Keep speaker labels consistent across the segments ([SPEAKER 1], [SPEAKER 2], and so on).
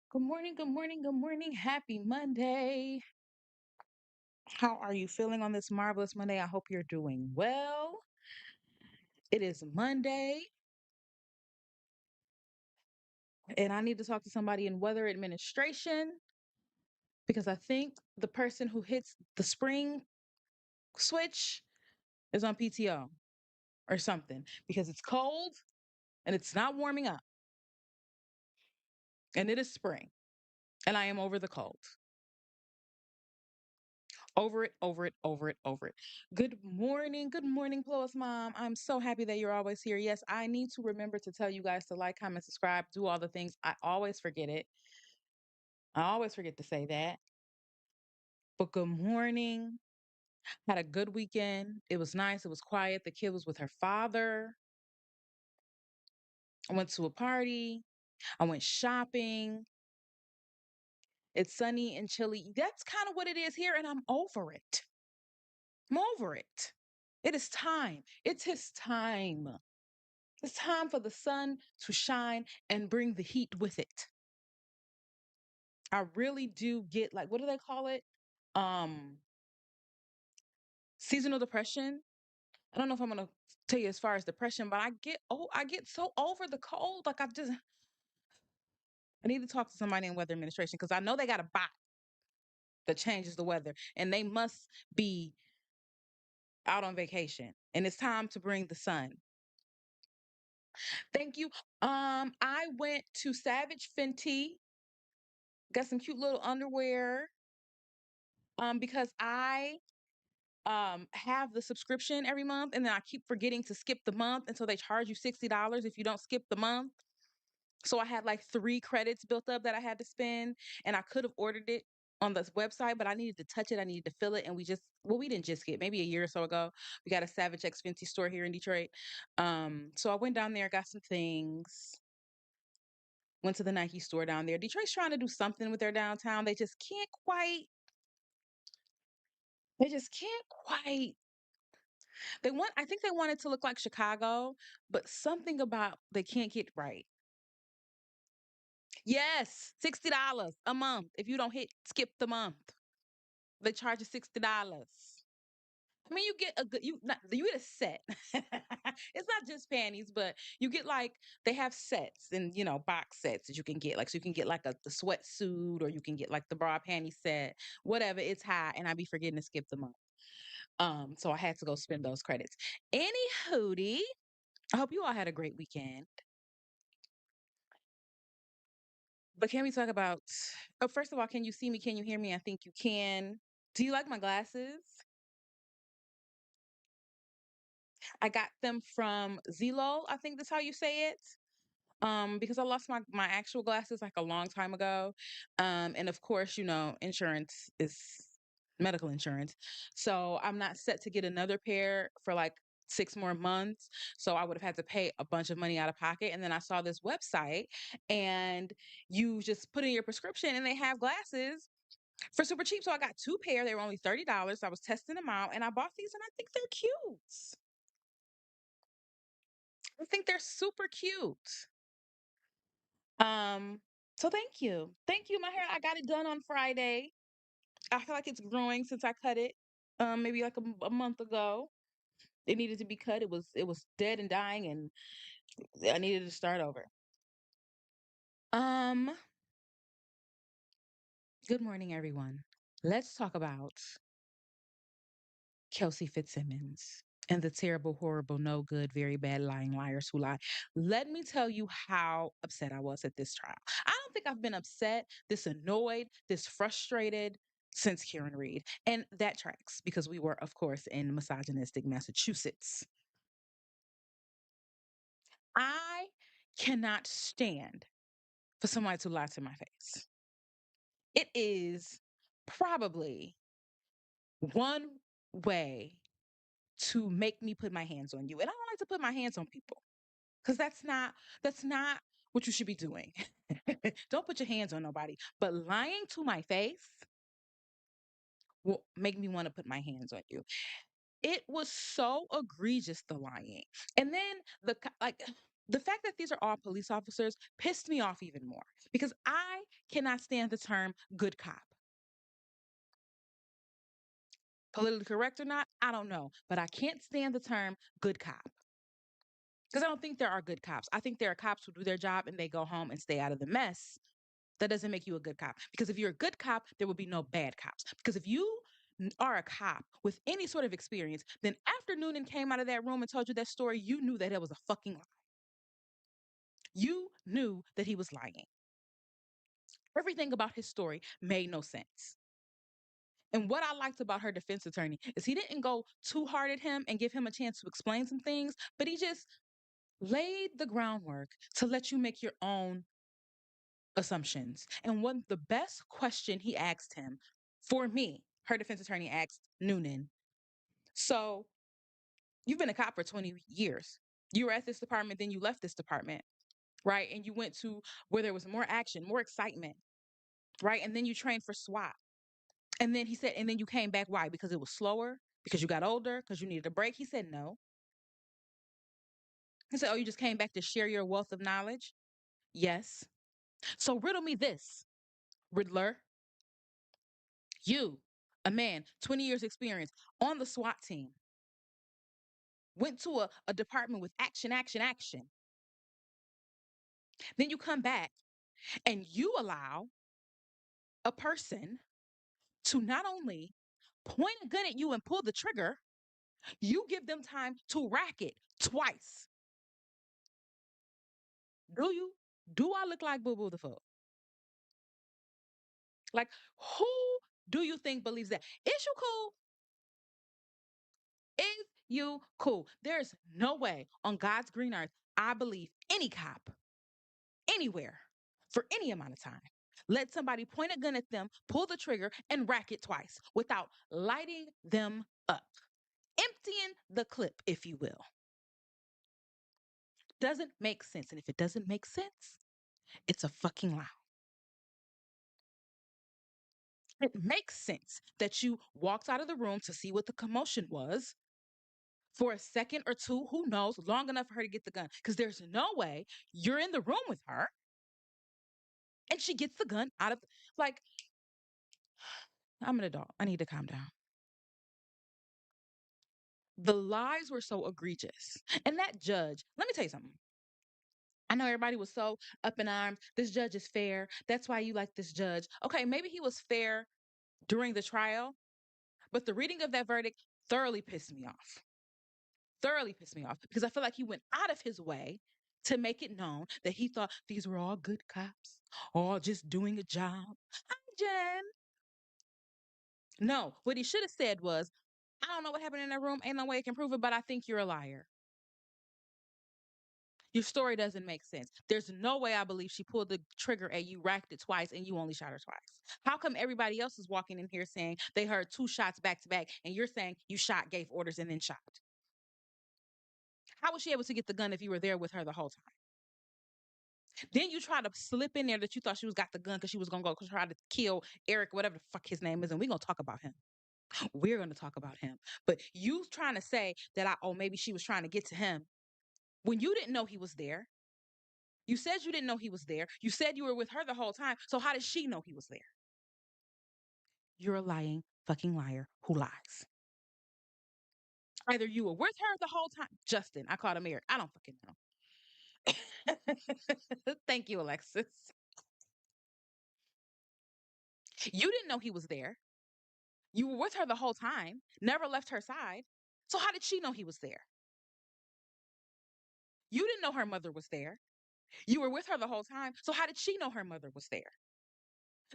[SPEAKER 1] Good morning, good morning, good morning. Happy Monday. How are you feeling on this marvelous Monday? I hope you're doing well. It is Monday, and I need to talk to somebody in weather administration because I think the person who hits the spring switch is on PTO or something because it's cold and it's not warming up, and it is spring, and I am over the cold. Over it, over it, over it, over it. Good morning, Plus Mom. I'm so happy that you're always here. Yes, I need to remember to tell you guys to like, comment, subscribe, do all the things. I always forget it. I always forget to say that. But good morning. Had a good weekend. It was nice. It was quiet. The kid was with her father. I went to a party. I went shopping. It's sunny and chilly. That's kind of what it is here, and I'm over it. I'm over it. It is time. It's his time. It's time for the sun to shine and bring the heat with it. I really do get like what do they call it? Um Seasonal depression. I don't know if I'm gonna tell you as far as depression, but I get so over the cold. Like I need to talk to somebody in weather administration because I know they got a bot that changes the weather and they must be out on vacation. And it's time to bring the sun. Thank you. I went to Savage Fenty, got some cute little underwear. Because I have the subscription every month and then I keep forgetting to skip the month until they charge you $60 if you don't skip the month. So I had like 3 credits built up that I had to spend and I could have ordered it on this website, but I needed to touch it. I needed to feel it. And we didn't just get maybe a year or so ago. We got a Savage X Fenty store here in Detroit. So I went down there, got some things, went to the Nike store down there. Detroit's trying to do something with their downtown. They just can't quite I think they want it to look like Chicago, but something about they can't get right. Yes, $60 a month. If you don't skip the month, they charge you $60. I mean, you get a good you get a set. It's not just panties, but you get like they have sets and box sets that you can get. Like so you can get like the sweatsuit or you can get like the bra panty set, whatever. It's high, and I be forgetting to skip the month. So I had to go spend those credits. Any hootie. I hope you all had a great weekend. But can we talk about oh, first of all, can you see me? Can you hear me? I think you can. Do you like my glasses? I got them from Zillow, I think that's how you say it. Because I lost my actual glasses like a long time ago. And of course, insurance is medical insurance. So I'm not set to get another pair for like 6 more months. So I would have had to pay a bunch of money out of pocket. And then I saw this website and you just put in your prescription and they have glasses for super cheap. So I got 2 pair. They were only $30. I was testing them out and I bought these and I think they're cute. I think they're super cute. Um, so thank you. Thank you. My hair, I got it done on Friday. I feel like it's growing since I cut it. Maybe like a month ago. It needed to be cut. It was dead and dying and I needed to start over. Um, Good morning, everyone. Let's talk about Kelsey Fitzsimmons and the terrible, horrible, no good, very bad lying liars who lie. Let me tell you how upset I was at this trial. I don't think I've been upset, this annoyed, this frustrated since Karen Reed. And that tracks because we were, of course, in misogynistic Massachusetts. I cannot stand for somebody to lie to my face. It is probably one way to make me put my hands on you. And I don't like to put my hands on people because that's not what you should be doing. Don't put your hands on nobody. But lying to my face will make me want to put my hands on you. It was so egregious, the lying. And then like The fact that these are all police officers pissed me off even more because I cannot stand the term good cop. Politically correct or not, I don't know, but I can't stand the term good cop because I don't think there are good cops. I think there are cops who do their job and they go home and stay out of the mess. That doesn't make you a good cop because if you're a good cop, there would be no bad cops. Because if you are a cop with any sort of experience, then after Noonan came out of that room and told you that story, you knew that it was a fucking lie. You knew that he was lying. Everything about his story made no sense. And what I liked about her defense attorney is he didn't go too hard at him and give him a chance to explain some things, but he just laid the groundwork to let you make your own assumptions. And one the best question he asked him, for me, her defense attorney asked Noonan, so you've been a cop for 20 years. You were at this department, then you left this department, right? And you went to where there was more action, more excitement, right? And then you trained for SWAT. And then he said, and then you came back. Why? Because it was slower? Because you got older? Because you needed a break? He said, no. He said, oh, you just came back to share your wealth of knowledge? Yes. So riddle me this, Riddler. You, a man, 20 years experience on the SWAT team, went to a department with action, action, action. Then you come back and you allow a person to not only point a gun at you and pull the trigger, you give them time to rack it twice. Do you? Do I look like Boo Boo the Fool? Like, who do you think believes that? Is you cool? Is you cool? There's no way on God's green earth I believe any cop anywhere for any amount of time. Let somebody point a gun at them, pull the trigger, and rack it twice without lighting them up, emptying the clip, if you will. Doesn't make sense. And if it doesn't make sense, it's a fucking lie. It makes sense that you walked out of the room to see what the commotion was for a second or two, who knows, long enough for her to get the gun. Because there's no way you're in the room with her and she gets the gun out of, like, I'm an adult. I need to calm down. The lies were so egregious. And that judge, let me tell you something. I know everybody was so up in arms. This judge is fair. That's why you like this judge. Okay, maybe he was fair during the trial, but the reading of that verdict thoroughly pissed me off. Thoroughly pissed me off because I feel like he went out of his way to make it known that he thought these were all good cops, all just doing a job. Hi, Jen. No, what he should have said was, I don't know what happened in that room. Ain't no way I can prove it, but I think you're a liar. Your story doesn't make sense. There's no way I believe she pulled the trigger at you, racked it twice, and you only shot her twice. How come everybody else is walking in here saying they heard two shots back to back, and you're saying you shot, gave orders, and then shot? How was she able to get the gun if you were there with her the whole time? Then you try to slip in there that you thought she was got the gun because she was gonna go try to kill Eric, whatever the fuck his name is, and we're gonna talk about him. We're gonna talk about him. But you trying to say that oh, maybe she was trying to get to him when you didn't know he was there. You said you didn't know he was there. You said you were with her the whole time. So how did she know he was there? You're a lying fucking liar who lies. Either you were with her the whole time. Justin, I called him Eric. I don't fucking know. Thank you, Alexis. You didn't know he was there. You were with her the whole time, never left her side. So how did she know he was there? You didn't know her mother was there. You were with her the whole time. So how did she know her mother was there?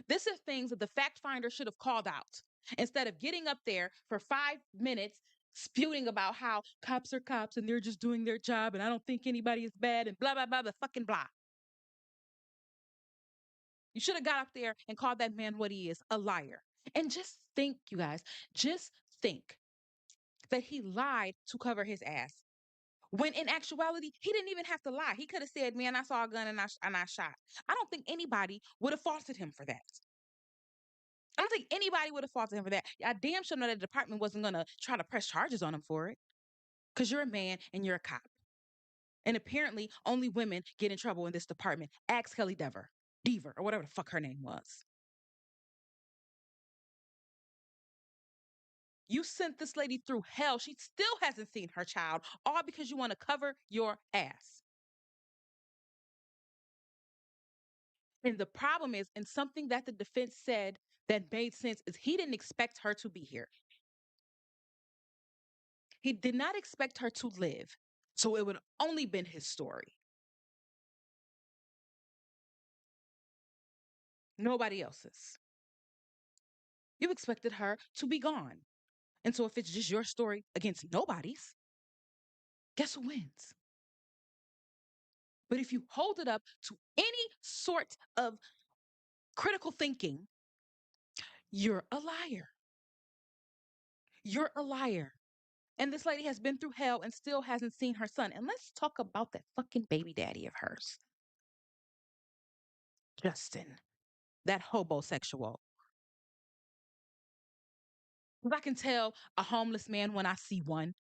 [SPEAKER 1] This is things that the fact finder should have called out instead of getting up there for 5 minutes spewing about how cops are cops and they're just doing their job and I don't think anybody is bad and blah, blah, blah, blah, fucking blah. You should have got up there and called that man what he is, a liar. And just think, you guys, just think that he lied to cover his ass. When in actuality, he didn't even have to lie. He could have said, man, I saw a gun and I shot. I don't think anybody would have faulted him for that. I don't think anybody would have faulted him for that. I damn sure know that the department wasn't going to try to press charges on him for it because you're a man and you're a cop. And apparently, only women get in trouble in this department. Ask Kelly Dever, or whatever the fuck her name was. You sent this lady through hell. She still hasn't seen her child, all because you want to cover your ass. And the problem is, and something that the defense said that made sense, is he didn't expect her to be here. He did not expect her to live. So it would only been his story. Nobody else's. You expected her to be gone. And so if it's just your story against nobody's, guess who wins? But if you hold it up to any sort of critical thinking, you're a liar. You're a liar. And this lady has been through hell and still hasn't seen her son. And let's talk about that fucking baby daddy of hers, Justin, that hobosexual. 'Cause I can tell a homeless man when I see one.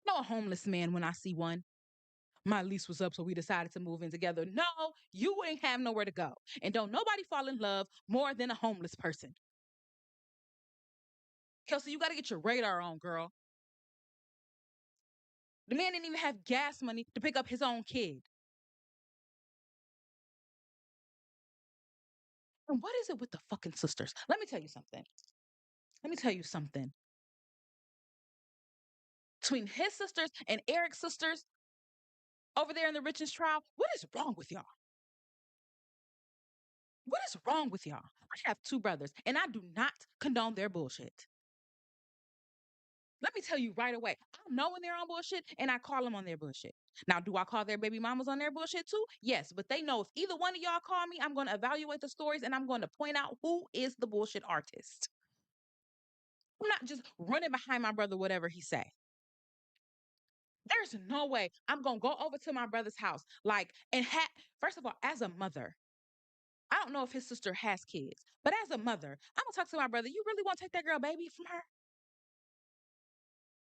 [SPEAKER 1] No, a homeless man when I see one. My lease was up, so we decided to move in together. No, you ain't have nowhere to go. And don't nobody fall in love more than a homeless person. Kelsey, you got to get your radar on, girl. The man didn't even have gas money to pick up his own kid. And what is it with the fucking sisters? Let me tell you something. Let me tell you something. Between his sisters and Eric's sisters over there in the Richards trial, what is wrong with y'all? What is wrong with y'all? I have two brothers, and I do not condone their bullshit. Let me tell you right away, I know when they're on bullshit and I call them on their bullshit. Now, do I call their baby mamas on their bullshit too? Yes, but they know if either one of y'all call me, I'm going to evaluate the stories and I'm going to point out who is the bullshit artist. I'm not just running behind my brother, whatever he say. There's no way I'm going to go over to my brother's house. First of all, as a mother, I don't know if his sister has kids, but as a mother, I'm going to talk to my brother. You really want to take that girl baby from her?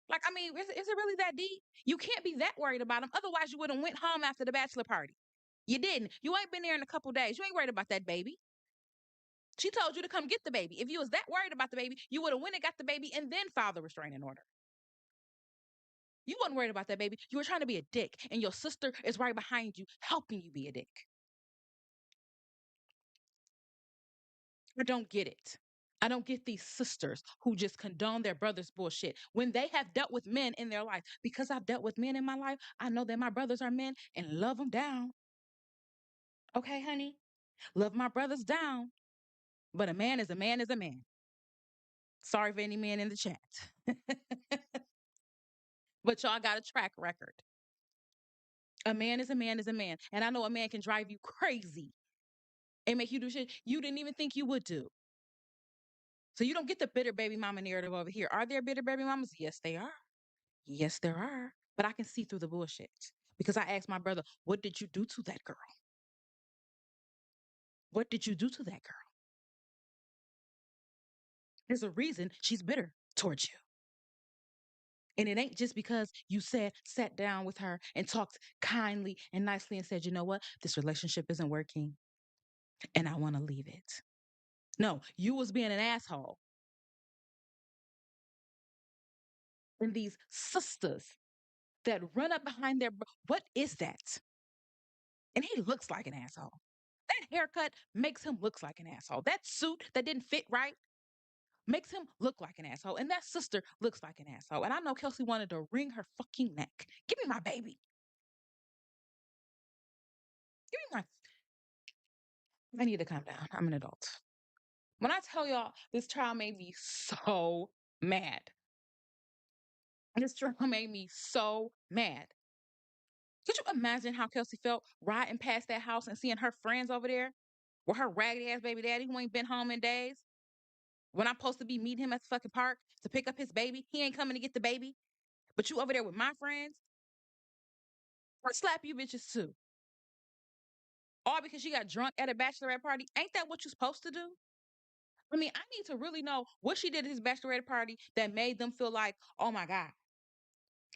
[SPEAKER 1] Like, I mean, is it really that deep? You can't be that worried about him. Otherwise, you would have went home after the bachelor party. You didn't. You ain't been there in a couple days. You ain't worried about that baby. She told you to come get the baby. If you was that worried about the baby, you would have went and got the baby and then filed the restraining order. You wasn't worried about that baby. You were trying to be a dick, and your sister is right behind you, helping you be a dick. I don't get it. I don't get these sisters who just condone their brother's bullshit when they have dealt with men in their life. Because I've dealt with men in my life, I know that my brothers are men and love them down. Okay, honey? Love my brothers down. But a man is a man is a man. Sorry for any man in the chat. But y'all got a track record. A man is a man is a man. And I know a man can drive you crazy and make you do shit you didn't even think you would do. So you don't get the bitter baby mama narrative over here. Are there bitter baby mamas? Yes, they are. Yes, there are. But I can see through the bullshit because I asked my brother, what did you do to that girl? What did you do to that girl? There's a reason she's bitter towards you. And it ain't just because you sat down with her and talked kindly and nicely and said, you know what? This relationship isn't working and I want to leave it. No, you was being an asshole. And these sisters that run up behind what is that? And he looks like an asshole. That haircut makes him look like an asshole. That suit that didn't fit right makes him look like an asshole. And that sister looks like an asshole. And I know Kelsey wanted to wring her fucking neck. Give me my baby. Give me my. I need to calm down. I'm an adult. When I tell y'all, this trial made me so mad. This trial made me so mad. Could you imagine how Kelsey felt riding past that house and seeing her friends over there with her raggedy ass baby daddy who ain't been home in days? When I'm supposed to be meeting him at the fucking park to pick up his baby, he ain't coming to get the baby. But you over there with my friends, I'll slap you bitches too. All because she got drunk at a bachelorette party. Ain't that what you're supposed to do? I mean, I need to really know what she did at his bachelorette party that made them feel like, oh my God,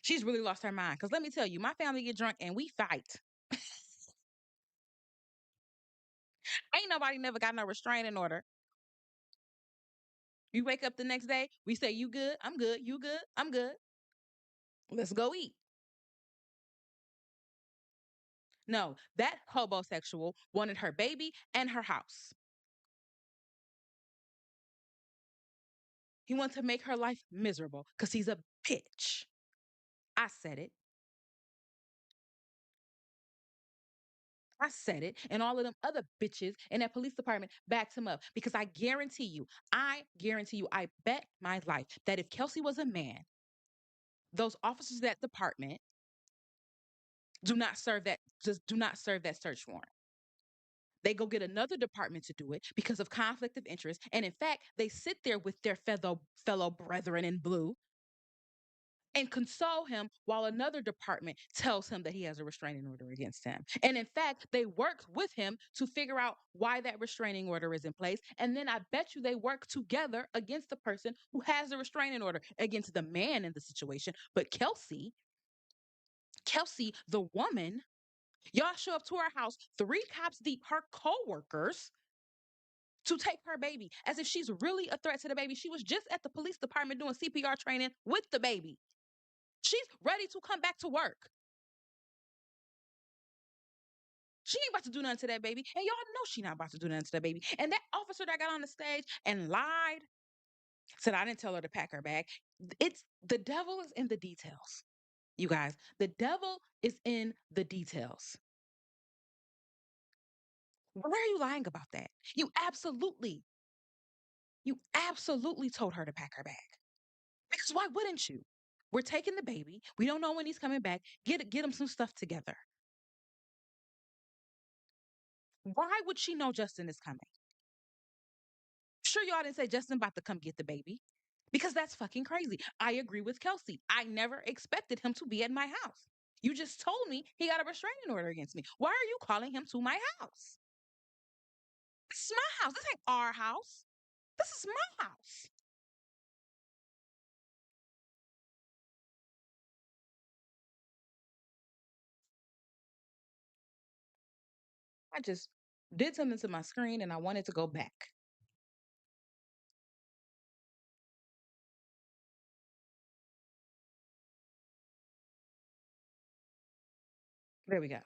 [SPEAKER 1] She's really lost her mind. Because let me tell you, my family get drunk and we fight. Ain't nobody never got no restraining order. You wake up the next day, we say, "You good? I'm good. You good? I'm good. Let's go eat." No, that hobosexual wanted her baby and her house. He wanted to make her life miserable because he's a bitch. I said it. I said it. And all of them other bitches in that police department backed him up because I guarantee you, I bet my life that if Kelsey was a man, those officers of that department do not serve that search warrant. They go get another department to do it because of conflict of interest. And in fact, they sit there with their fellow brethren in blue and console him while another department tells him that he has a restraining order against him. And in fact, they work with him to figure out why that restraining order is in place. And then I bet you they work together against the person who has a restraining order against the man in the situation. But Kelsey, the woman, y'all show up to her house, 3 cops deep, her co-workers, to take her baby as if she's really a threat to the baby. She was just at the police department doing CPR training with the baby. She's ready to come back to work. She ain't about to do nothing to that baby. And y'all know she not about to do nothing to that baby. And that officer that got on the stage and lied, said I didn't tell her to pack her bag. It's the devil is in the details. You guys, the devil is in the details. Why are you lying about that? You absolutely told her to pack her bag. Because why wouldn't you? We're taking the baby. We don't know when he's coming back. Get him some stuff together. Why would she know Justin is coming? Sure, y'all didn't say Justin about to come get the baby because that's fucking crazy. I agree with Kelsey. I never expected him to be at my house. You just told me he got a restraining order against me. Why are you calling him to my house? This is my house. This ain't our house. This is my house. I just did something to my screen and I wanted to go back. There we go.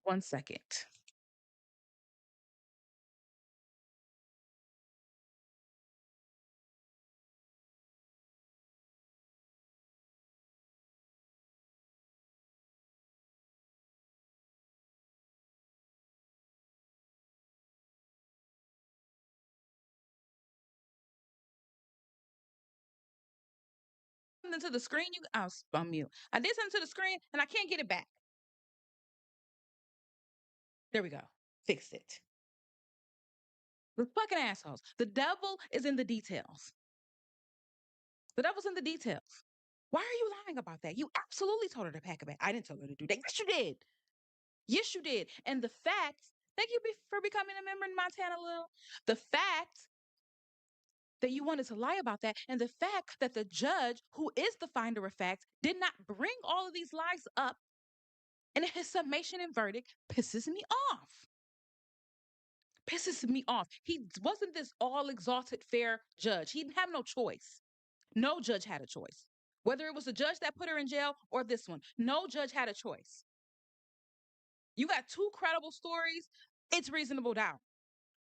[SPEAKER 1] 1 second. Something to the screen. I'll on mute. I did something to the screen and I can't get it back. There we go. Fixed it. The fucking assholes. The devil is in the details. The devil's in the details. Why are you lying about that? You absolutely told her to pack a bag. I didn't tell her to do that. Yes, you did. Yes, you did. And the fact, thank you for becoming a member in Montana, Lil. The fact that you wanted to lie about that, and the fact that the judge, who is the finder of facts, did not bring all of these lies up in his summation and verdict pisses me off. Pisses me off. He wasn't this all exalted, fair judge. He didn't have no choice. No judge had a choice. Whether it was the judge that put her in jail or this one, no judge had a choice. You got 2 credible stories, it's reasonable doubt.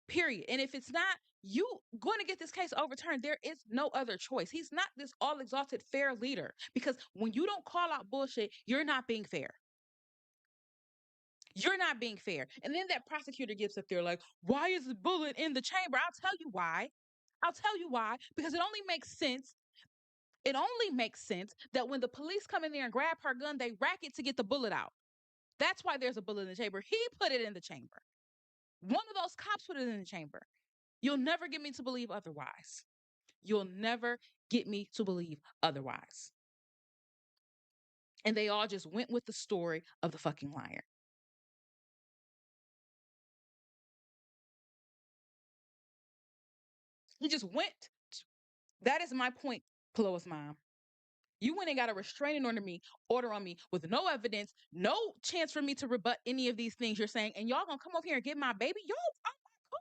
[SPEAKER 1] Period. And if it's not, you going to get this case overturned. There is no other choice. He's not this all exalted fair leader because when you don't call out bullshit, you're not being fair. You're not being fair. And then that prosecutor gets up there like, why is the bullet in the chamber? I'll tell you why. I'll tell you why. Because it only makes sense. It only makes sense that when the police come in there and grab her gun, they rack it to get the bullet out. That's why there's a bullet in the chamber. He put it in the chamber. One of those cops put it in the chamber. You'll never get me to believe otherwise. You'll never get me to believe otherwise. And they all just went with the story of the fucking liar. He just went That is my point, Chloe's mom. You went and got a restraining order on me with no evidence, no chance for me to rebut any of these things you're saying, and y'all gonna come over here and get my baby? Y'all are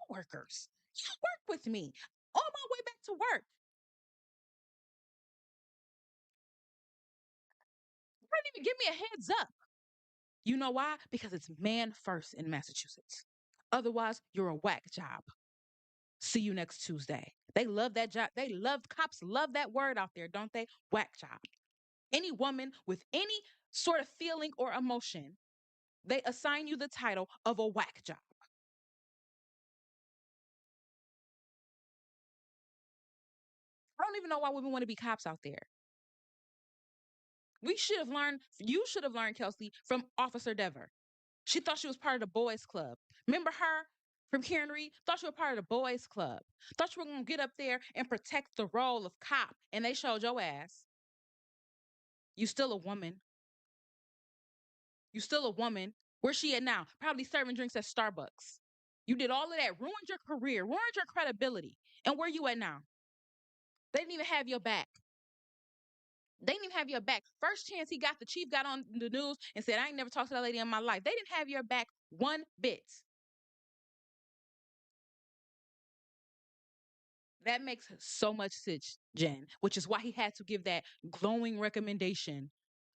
[SPEAKER 1] my coworkers. You work with me on my way back to work. You didn't even give me a heads up. You know why? Because it's man first in Massachusetts. Otherwise, you're a whack job. See you next Tuesday. They love that job. Cops love that word out there, don't they? Whack job. Any woman with any sort of feeling or emotion, they assign you the title of a whack job. I don't even know why women want to be cops out there. You should have learned, Kelsey, from Officer Dever. She thought she was part of the boys club. Remember her from Karen Reed? Thought she was part of the boys club. Thought you were going to get up there and protect the role of cop. And they showed your ass. You still a woman. You still a woman. Where's she at now? Probably serving drinks at Starbucks. You did all of that, ruined your career, ruined your credibility. And where you at now? They didn't even have your back. They didn't even have your back. First chance he got, the chief got on the news and said, I ain't never talked to that lady in my life. They didn't have your back one bit. That makes so much sense, Jen, which is why he had to give that glowing recommendation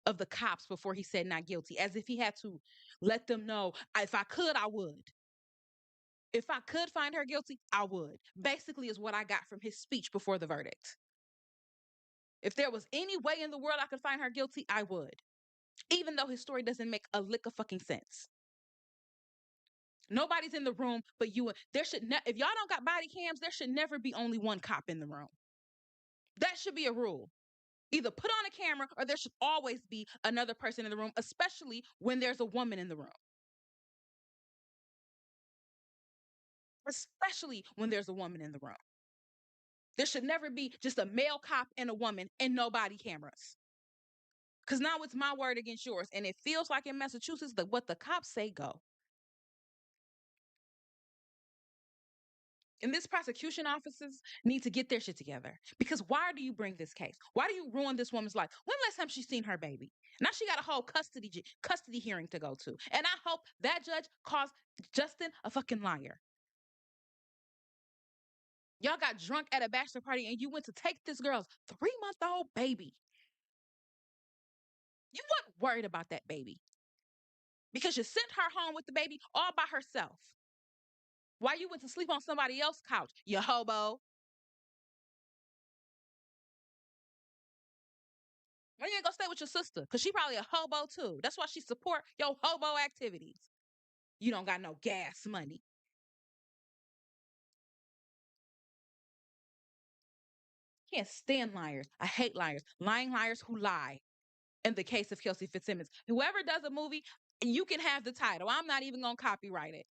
[SPEAKER 1] of the cops before he said not guilty, as if he had to let them know, if I could, I would. If I could find her guilty, I would. Basically, is what I got from his speech before the verdict. If there was any way in the world I could find her guilty, I would. Even though his story doesn't make a lick of fucking sense. Nobody's in the room but you. If y'all don't got body cams, there should never be only one cop in the room. That should be a rule. Either put on a camera or there should always be another person in the room, especially when there's a woman in the room. Especially when there's a woman in the room. There should never be just a male cop and a woman and no body cameras. Because now it's my word against yours. And it feels like in Massachusetts that what the cops say go. And this prosecution officers need to get their shit together. Because why do you bring this case? Why do you ruin this woman's life? When last time she seen her baby? Now she got a whole custody hearing to go to. And I hope that judge calls Justin a fucking liar. Y'all got drunk at a bachelor party and you went to take this girl's 3-month-old baby. You weren't worried about that baby because you sent her home with the baby all by herself. Why you went to sleep on somebody else's couch, you hobo? Why you ain't gonna stay with your sister? Because she probably a hobo too. That's why she support your hobo activities. You don't got no gas money. Can't stand liars. I hate liars. Lying liars who lie. In the case of Kelsey Fitzsimmons, whoever does a movie, you can have the title. I'm not even gonna copyright it.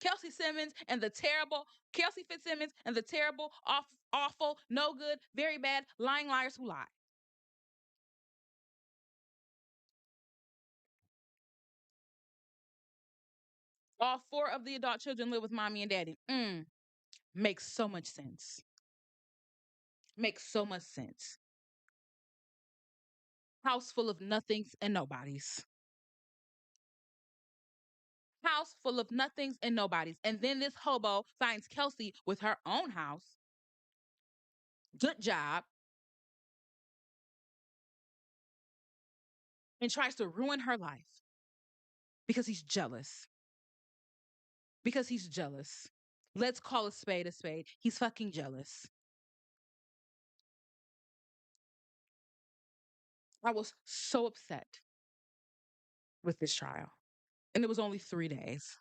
[SPEAKER 1] Kelsey Fitzsimmons and the terrible, awful, no good, very bad, lying liars who lie. All 4 of the adult children live with mommy and daddy. Makes so much sense. Makes so much sense. House full of nothings and nobodies. House full of nothings and nobodies. And then this hobo finds Kelsey with her own house. Good job. And tries to ruin her life because he's jealous. Because he's jealous. Let's call a spade a spade. He's fucking jealous. I was so upset with this trial. And it was only 3 days.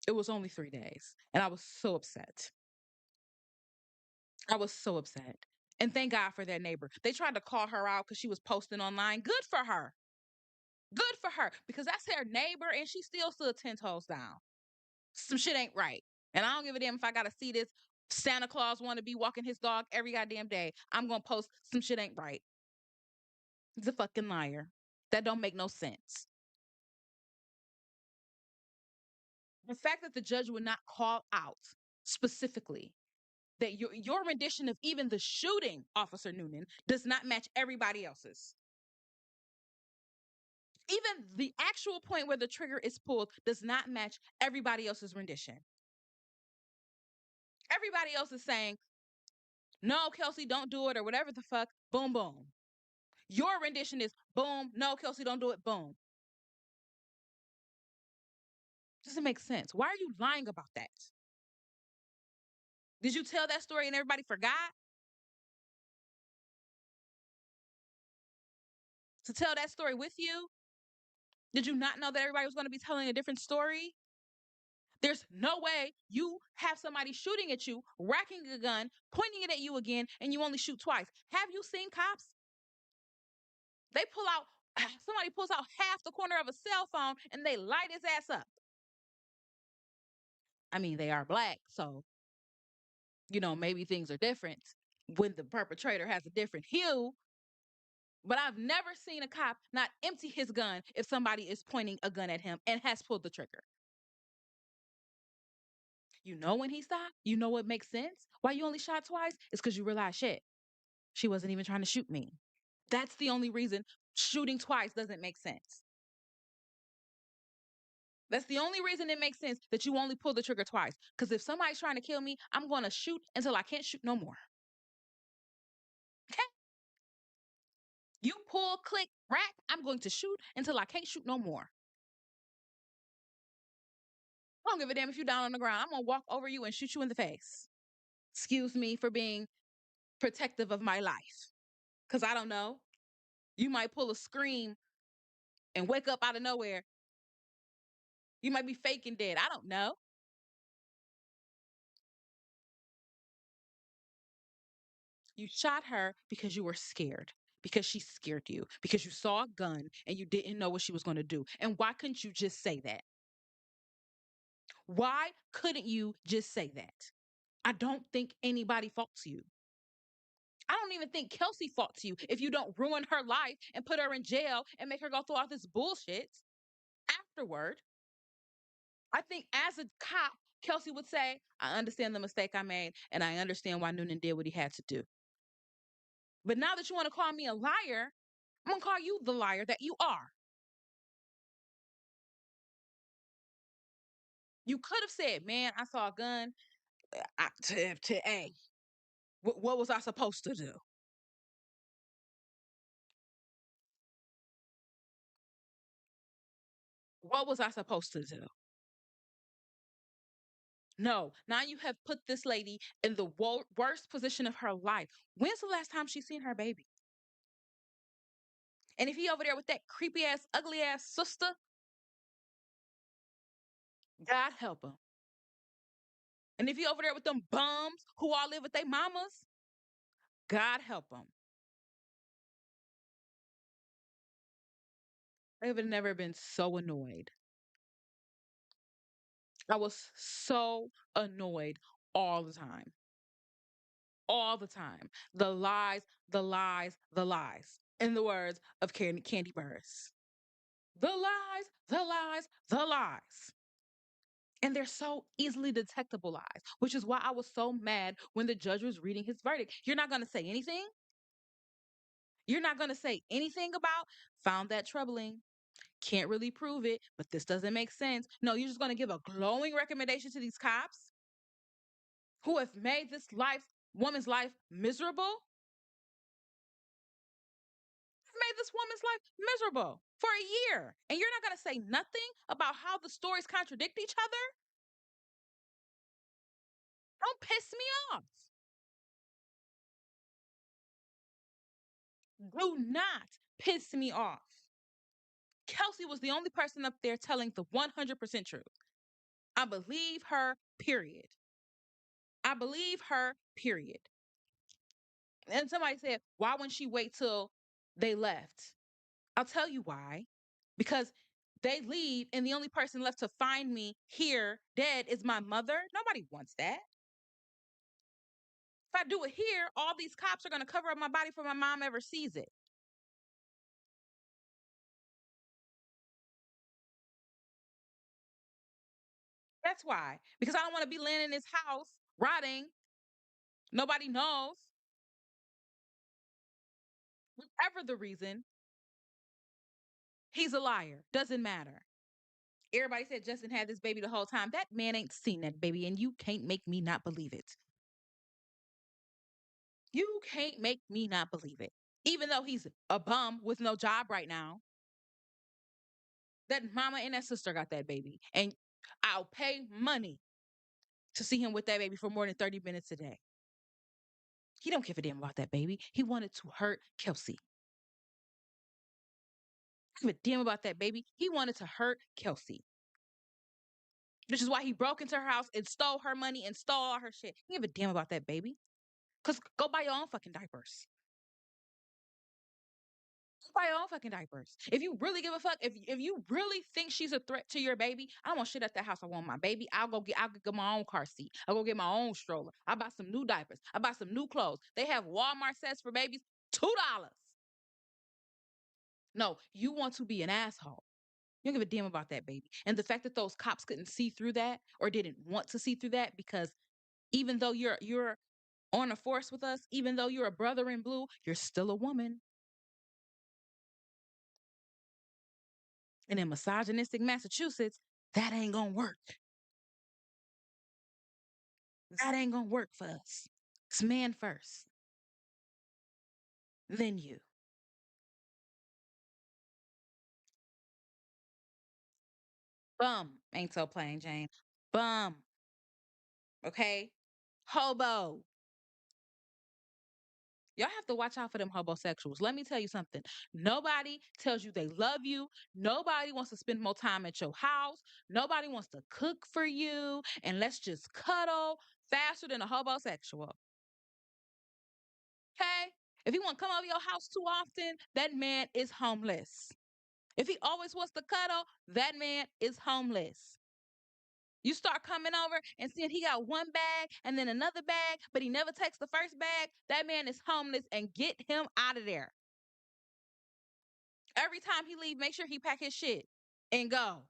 [SPEAKER 1] It was only 3 days. And I was so upset. I was so upset. And thank God for that neighbor. They tried to call her out because she was posting online. Good for her. Good for her. Because that's her neighbor and she still stood 10 toes down. Some shit ain't right. And I don't give a damn if I gotta see this Santa Claus want to be walking his dog every goddamn day. I'm gonna post some shit ain't right. He's a fucking liar. That don't make no sense. The fact that the judge would not call out specifically that your rendition of even the shooting, Officer Noonan, does not match everybody else's. Even the actual point where the trigger is pulled does not match everybody else's rendition. Everybody else is saying, no, Kelsey, don't do it, or whatever the fuck, boom, boom. Your rendition is boom, no, Kelsey, don't do it, boom. Doesn't make sense. Why are you lying about that? Did you tell that story and everybody forgot to tell that story with you? Did you not know that everybody was going to be telling a different story? There's no way you have somebody shooting at you, racking a gun, pointing it at you again, and you only shoot twice. Have you seen cops? They pull out, somebody pulls out half the corner of a cell phone and they light his ass up. I mean, they are black, so, maybe things are different when the perpetrator has a different hue. But I've never seen a cop not empty his gun if somebody is pointing a gun at him and has pulled the trigger. You know when he stopped? You know what makes sense? Why you only shot twice? It's because you realize, shit, she wasn't even trying to shoot me. That's the only reason shooting twice doesn't make sense. That's the only reason it makes sense that you only pull the trigger twice. Because if somebody's trying to kill me, I'm going to shoot until I can't shoot no more. Okay? You pull, click, rack, I'm going to shoot until I can't shoot no more. I don't give a damn if you're down on the ground. I'm going to walk over you and shoot you in the face. Excuse me for being protective of my life. Because I don't know. You might pull a scream and wake up out of nowhere. You might be faking dead. I don't know. You shot her because you were scared, because she scared you, because you saw a gun and you didn't know what she was going to do. And why couldn't you just say that? Why couldn't you just say that? I don't think anybody faults you. I don't even think Kelsey faults you if you don't ruin her life and put her in jail and make her go through all this bullshit afterward. I think as a cop, Kelsey would say, I understand the mistake I made and I understand why Noonan did what he had to do. But now that you want to call me a liar, I'm going to call you the liar that you are. You could have said, man, I saw a gun. What was I supposed to do? What was I supposed to do? No, now you have put this lady in the worst position of her life. When's the last time she's seen her baby? And if he over there with that creepy ass, ugly ass sister, God help him. And if he over there with them bums who all live with their mamas, God help him. I have never been so annoyed. I was so annoyed all the time. All the time. The lies, the lies, the lies. In the words of Candy Burris. The lies, the lies, the lies. And they're so easily detectable lies, which is why I was so mad when the judge was reading his verdict. You're not going to say anything. You're not going to say anything about found that troubling. Can't really prove it, but this doesn't make sense. No, you're just going to give a glowing recommendation to these cops who have made this woman's life miserable. Made this woman's life miserable for a year. And you're not going to say nothing about how the stories contradict each other? Don't piss me off. Do not piss me off. Kelsey was the only person up there telling the 100% truth. I believe her, period. I believe her, period. And somebody said, why wouldn't she wait till they left? I'll tell you why. Because they leave, and the only person left to find me here dead is my mother. Nobody wants that. If I do it here, all these cops are going to cover up my body before my mom ever sees it. That's why. Because I don't want to be laying in this house rotting Nobody knows. Whatever the reason, he's a liar. Doesn't matter. Everybody said Justin had this baby the whole time. That man ain't seen that baby, and you can't make me not believe it. You can't make me not believe it. Even though he's a bum with no job right now, that mama and that sister got that baby. And I'll pay money to see him with that baby for more than 30 minutes a day. He don't give a damn about that baby. He wanted to hurt Kelsey. Give a damn about that baby. He wanted to hurt Kelsey. Which is why he broke into her house and stole her money and stole all her shit. He give a damn about that baby. Cause go buy your own fucking diapers. Go buy your own fucking diapers. If you really give a fuck, if you really think she's a threat to your baby, I don't want shit at that house. I want my baby. I'll get my own car seat. I'll go get my own stroller. I buy some new diapers. I buy some new clothes. They have Walmart sets for babies, $2. No, you want to be an asshole. You don't give a damn about that baby. And the fact that those cops couldn't see through that or didn't want to see through that because even though you're on a force with us, even though you're a brother in blue, you're still a woman. And in misogynistic Massachusetts, that ain't gonna work. That ain't gonna work for us. It's man first, then you. Bum. Ain't so plain, Jane. Bum. Okay? Hobo. Y'all have to watch out for them homosexuals. Let me tell you something. Nobody tells you they love you. Nobody wants to spend more time at your house. Nobody wants to cook for you. And let's just cuddle faster than a homosexual. Okay? If he want to come over your house too often, that man is homeless. If he always wants to cuddle, that man is homeless. You start coming over and seeing he got one bag and then another bag, but he never takes the first bag, that man is homeless and get him out of there. Every time he leave, make sure he pack his shit and go.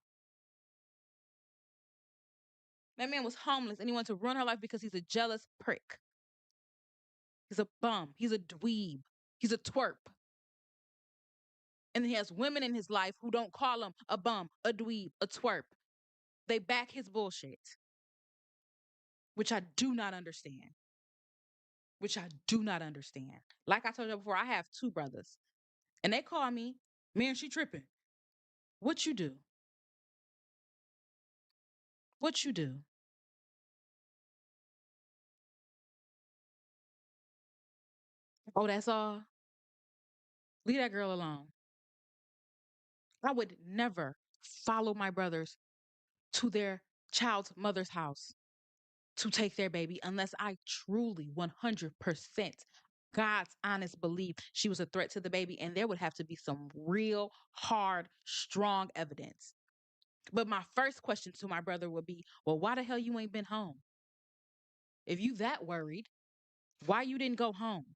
[SPEAKER 1] That man was homeless and he wanted to ruin her life because he's a jealous prick. He's a bum. He's a dweeb. He's a twerp. And he has women in his life who don't call him a bum, a dweeb, a twerp. They back his bullshit, which I do not understand. Which I do not understand. Like I told you before, I have two brothers, and they call me, man, she tripping. What you do? What you do? Oh, that's all? Leave that girl alone. I would never follow my brothers to their child's mother's house to take their baby unless I truly 100% God's honest belief she was a threat to the baby. And there would have to be some real hard, strong evidence. But my first question to my brother would be, well, why the hell you ain't been home? If you that worried, why you didn't go home?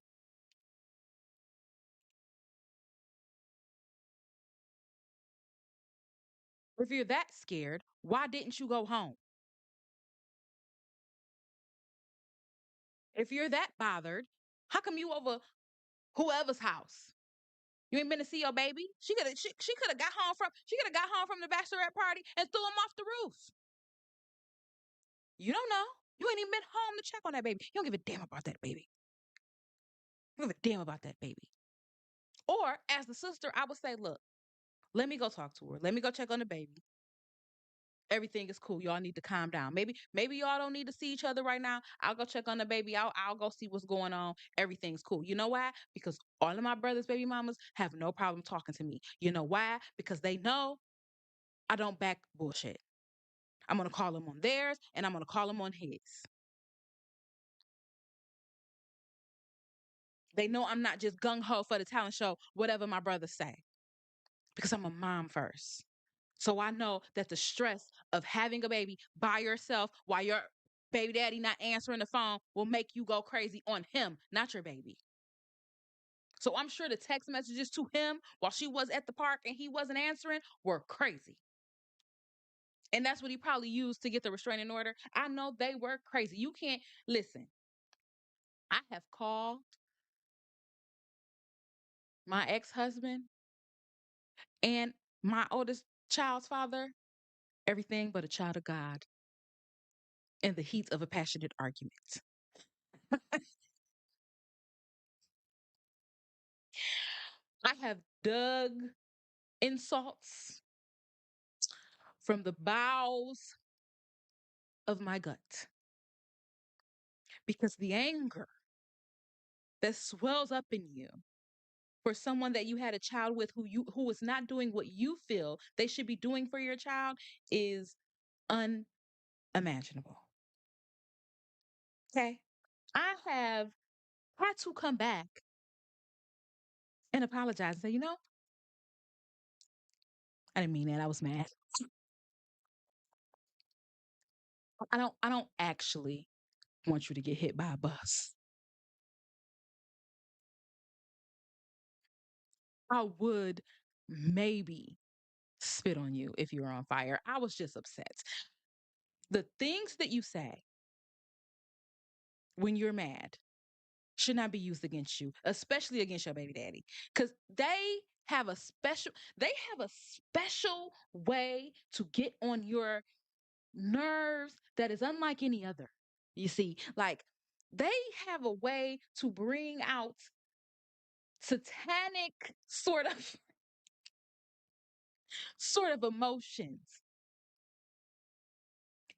[SPEAKER 1] If you're that scared, why didn't you go home? If you're that bothered, how come you over whoever's house? You ain't been to see your baby? She could have got home from the bachelorette party and threw him off the roof. You don't know. You ain't even been home to check on that baby. You don't give a damn about that baby. You don't give a damn about that baby. Or as the sister, I would say, look, let me go talk to her. Let me go check on the baby. Everything is cool. Y'all need to calm down. Maybe y'all don't need to see each other right now. I'll go check on the baby. I'll go see what's going on. Everything's cool. You know why? Because all of my brothers' baby mamas have no problem talking to me. You know why? Because they know I don't back bullshit. I'm gonna call them on theirs and I'm gonna call them on his. They know I'm not just gung ho for the talent show, whatever my brothers say. Because I'm a mom first. So I know that the stress of having a baby by yourself while your baby daddy not answering the phone will make you go crazy on him, not your baby. So I'm sure the text messages to him while she was at the park and he wasn't answering were crazy. And that's what he probably used to get the restraining order. I know they were crazy. You can't listen. I have called my ex-husband and my oldest child's father everything but a child of God in the heat of a passionate argument. I have dug insults from the bowels of my gut because the anger that swells up in you for someone that you had a child with who is not doing what you feel they should be doing for your child is unimaginable. Okay. I have had to come back and apologize and say, I didn't mean that. I was mad. I don't actually want you to get hit by a bus. I would maybe spit on you if you were on fire. I was just upset. The things that you say when you're mad should not be used against you, especially against your baby daddy. Because have a special they have a special way to get on your nerves that is unlike any other. You see, like they have a way to bring out satanic sort of emotions.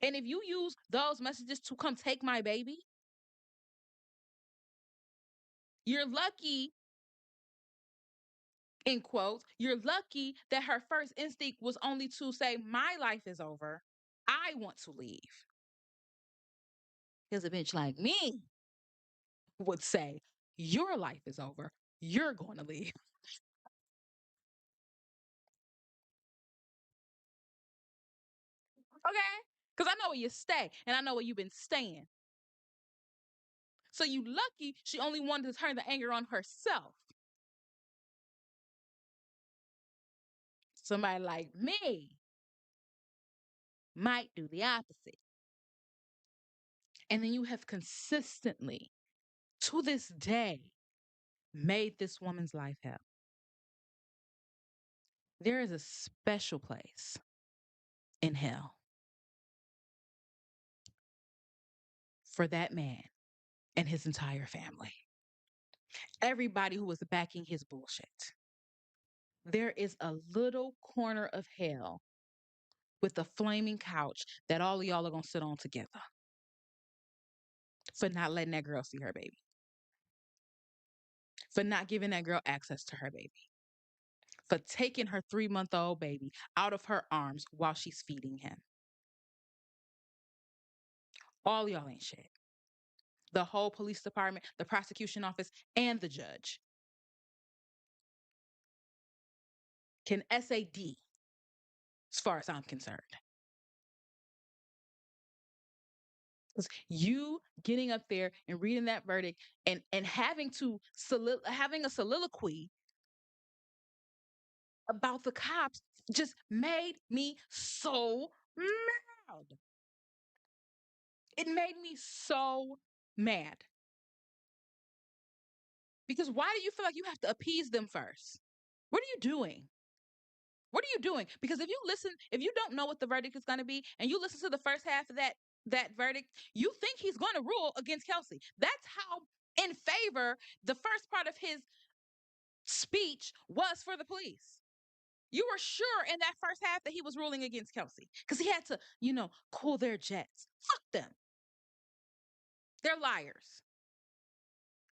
[SPEAKER 1] And if you use those messages to come take my baby, you're lucky, in quotes, you're lucky that her first instinct was only to say, my life is over. I want to leave. Because a bitch like me would say, your life is over. You're going to leave. Okay? Because I know where you stay and I know where you've been staying. So you lucky she only wanted to turn the anger on herself. Somebody like me might do the opposite. And then you have consistently, to this day, made this woman's life hell. There is a special place in hell for that man and his entire family. Everybody who was backing his bullshit. There is a little corner of hell with a flaming couch that all of y'all are going to sit on together for not letting that girl see her baby, for not giving that girl access to her baby, for taking her 3-month-old baby out of her arms while she's feeding him. All y'all ain't shit. The whole police department, the prosecution office, and the judge can SAD as far as I'm concerned. Because you getting up there and reading that verdict and having having a soliloquy about the cops just made me so mad. It made me so mad. Because why do you feel like you have to appease them first? What are you doing? What are you doing? Because if you don't know what the verdict is going to be, and you listen to the first half of that verdict, you think he's going to rule against Kelsey. That's how in favor the first part of his speech was for the police. You were sure in that first half that he was ruling against Kelsey because he had to, cool their jets. Fuck them. They're liars.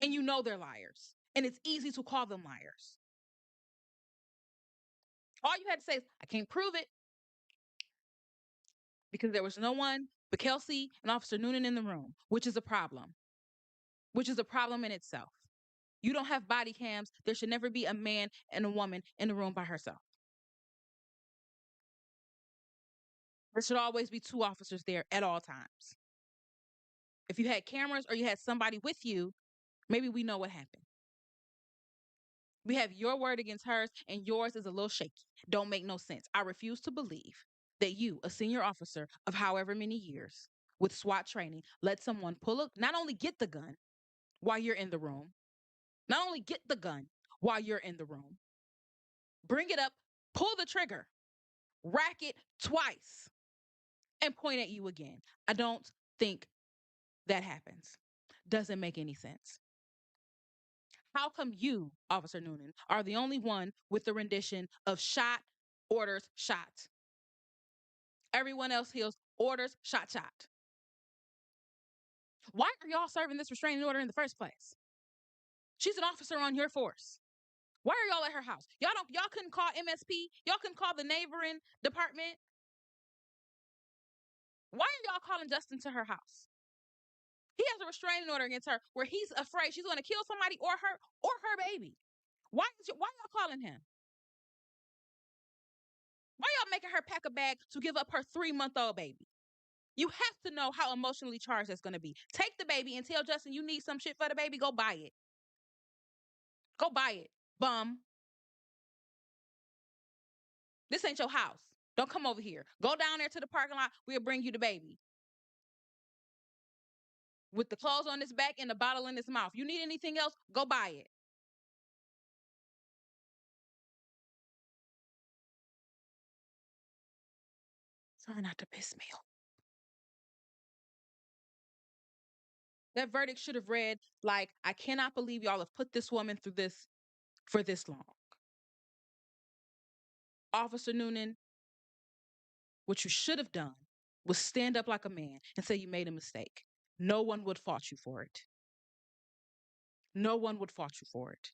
[SPEAKER 1] And you know they're liars. And it's easy to call them liars. All you had to say is, I can't prove it because there was no one but Kelsey and Officer Noonan in the room, which is a problem, in itself. You don't have body cams. There should never be a man and a woman in the room by herself. There should always be two officers there at all times. If you had cameras or you had somebody with you, maybe we know what happened. We have your word against hers, and yours is a little shaky. Don't make no sense. I refuse to believe that you, a senior officer of however many years with SWAT training, let someone not only get the gun, while you're in the room. Not only get the gun while you're in the room, bring it up, pull the trigger, rack it twice, and point at you again. I don't think that happens. Doesn't make any sense. How come you, Officer Noonan, are the only one with the rendition of shot, orders, shot? Everyone else hears orders, shot, shot. Why are y'all serving this restraining order in the first place? She's an officer on your force. Why are y'all at her house? Y'all couldn't call MSP? Y'all couldn't call the neighboring department? Why are y'all calling Justin to her house? He has a restraining order against her where he's afraid she's going to kill somebody or her baby. Why y'all calling him? Why y'all making her pack a bag to give up her 3-month-old baby? You have to know how emotionally charged that's going to be. Take the baby and tell Justin you need some shit for the baby. Go buy it. Go buy it, bum. This ain't your house. Don't come over here. Go down there to the parking lot. We'll bring you the baby. With the clothes on his back and the bottle in his mouth. You need anything else? Go buy it. Try not to piss me off. That verdict should have read like, I cannot believe y'all have put this woman through this for this long. Officer Noonan, what you should have done was stand up like a man and say you made a mistake. No one would fault you for it. No one would fault you for it.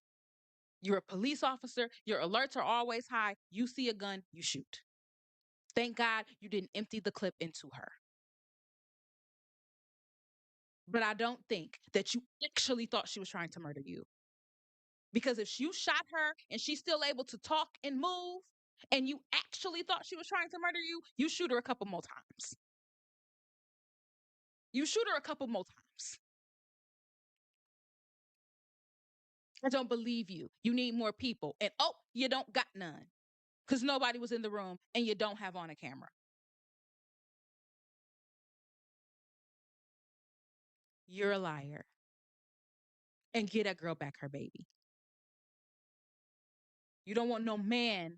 [SPEAKER 1] You're a police officer. Your alerts are always high. You see a gun, you shoot. Thank God you didn't empty the clip into her. But I don't think that you actually thought she was trying to murder you. Because if you shot her and she's still able to talk and move, and you actually thought she was trying to murder you, you shoot her a couple more times. You shoot her a couple more times. I don't believe you. You need more people. And oh, you don't got none. Because nobody was in the room and you don't have on a camera. You're a liar. And get that girl back her baby. You don't want no man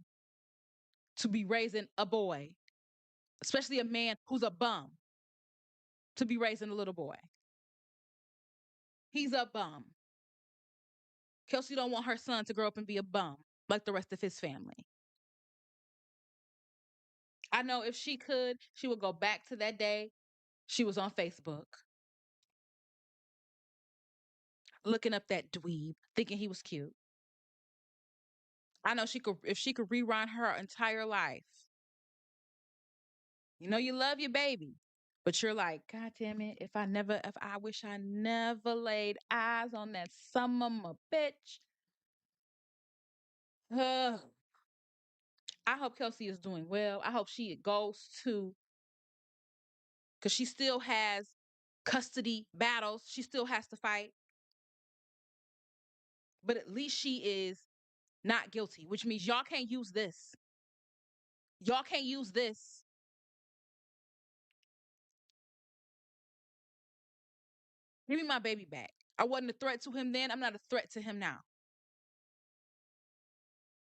[SPEAKER 1] to be raising a boy, especially a man who's a bum, to be raising a little boy. He's a bum. Kelsey don't want her son to grow up and be a bum like the rest of his family. I know if she could, she would go back to that day she was on Facebook looking up that dweeb, thinking he was cute. I know she could if she could rewind her entire life. You know you love your baby, but you're like, God damn it, if I wish I never laid eyes on that son of a bitch. Ugh. I hope Kelsey is doing well. I hope she goes to, because she still has custody battles. She still has to fight. But at least she is not guilty, which means y'all can't use this. Y'all can't use this. Give me my baby back. I wasn't a threat to him then. I'm not a threat to him now.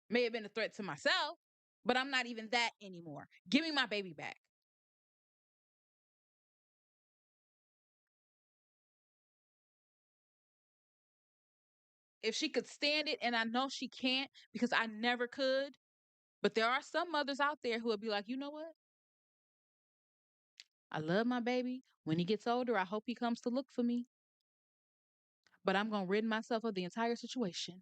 [SPEAKER 1] May have been a threat to myself, but I'm not even that anymore. Give me my baby back. If she could stand it, and I know she can't because I never could, but there are some mothers out there who would be like, you know what? I love my baby. When he gets older, I hope he comes to look for me. But I'm going to rid myself of the entire situation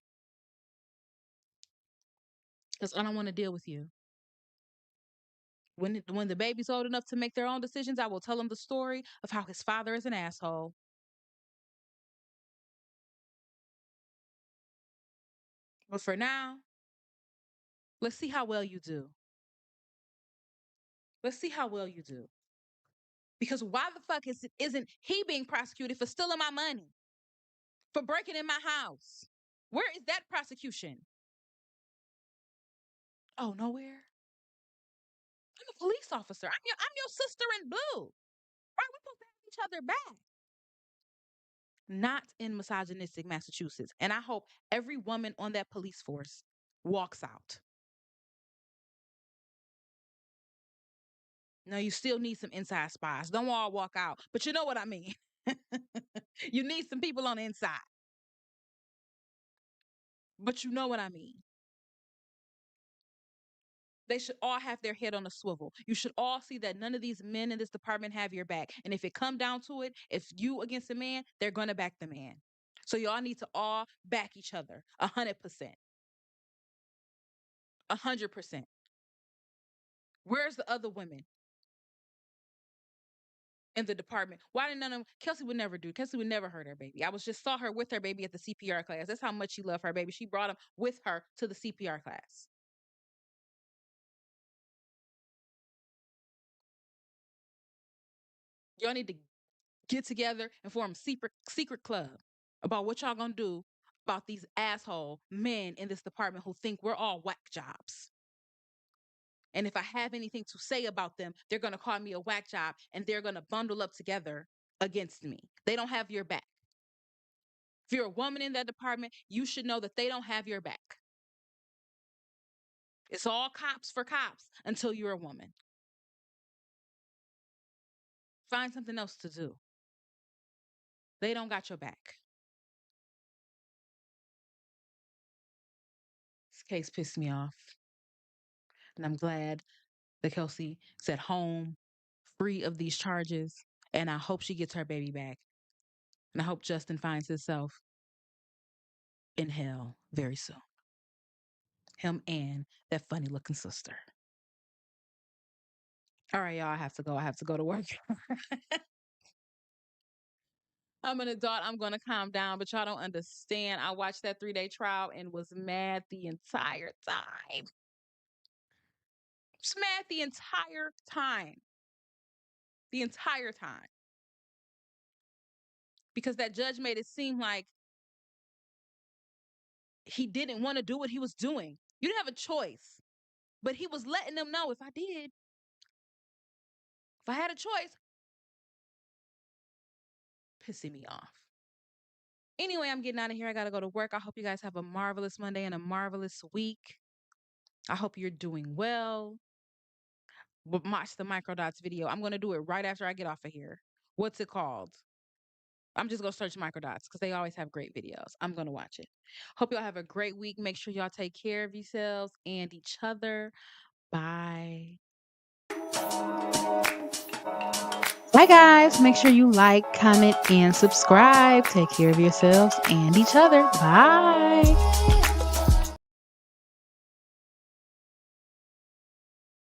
[SPEAKER 1] because I don't want to deal with you. When the baby's old enough to make their own decisions, I will tell him the story of how his father is an asshole. But for now, let's see how well you do. Let's see how well you do. Because why the fuck isn't he being prosecuted for stealing my money? For breaking in my house? Where is that prosecution? Oh, nowhere. I'm a police officer. I'm your sister in blue. Right? We're supposed to have each other back. not in misogynistic Massachusetts. And I hope every woman on that police force walks out. No, you still need some inside spies. Don't all walk out, but you know what I mean. You need some people on the inside, but you know what I mean. They should all have their head on a swivel. You should all see that none of these men in this department have your back. And if it come down to it, if you against a man, they're going to back the man. So y'all need to all back each other 100%. 100%. Where's the other women in the department? Why didn't none of them? Kelsey would never do. Kelsey would never hurt her baby. I was just saw her with her baby at the CPR class. That's how much she loved her baby. She brought him with her to the CPR class. Y'all need to get together and form a secret club about what y'all gonna do about these asshole men in this department who think we're all whack jobs. And if I have anything to say about them, they're gonna call me a whack job and they're gonna bundle up together against me. They don't have your back. If you're a woman in that department, you should know that they don't have your back. It's all cops for cops until you're a woman. Find something else to do. They don't got your back. This case pissed me off. And I'm glad that Kelsey is at home, free of these charges. And I hope she gets her baby back. And I hope Justin finds himself in hell very soon. Him and that funny looking sister. All right, y'all, I have to go. I have to go to work. I'm an adult. I'm going to calm down, but y'all don't understand. I watched that 3-day trial and was mad the entire time. Just mad the entire time. The entire time. Because that judge made it seem like he didn't want to do what he was doing. You didn't have a choice. But he was letting them know if I had a choice, pissing me off. Anyway, I'm getting out of here. I got to go to work. I hope you guys have a marvelous Monday and a marvelous week. I hope you're doing well. Watch the microdots video. I'm going to do it right after I get off of here. What's it called? I'm just going to search microdots because they always have great videos. I'm going to watch it. Hope y'all have a great week. Make sure y'all take care of yourselves and each other. Bye. Bye, guys. Make sure you like, comment, and subscribe. Take care of yourselves and each other. Bye.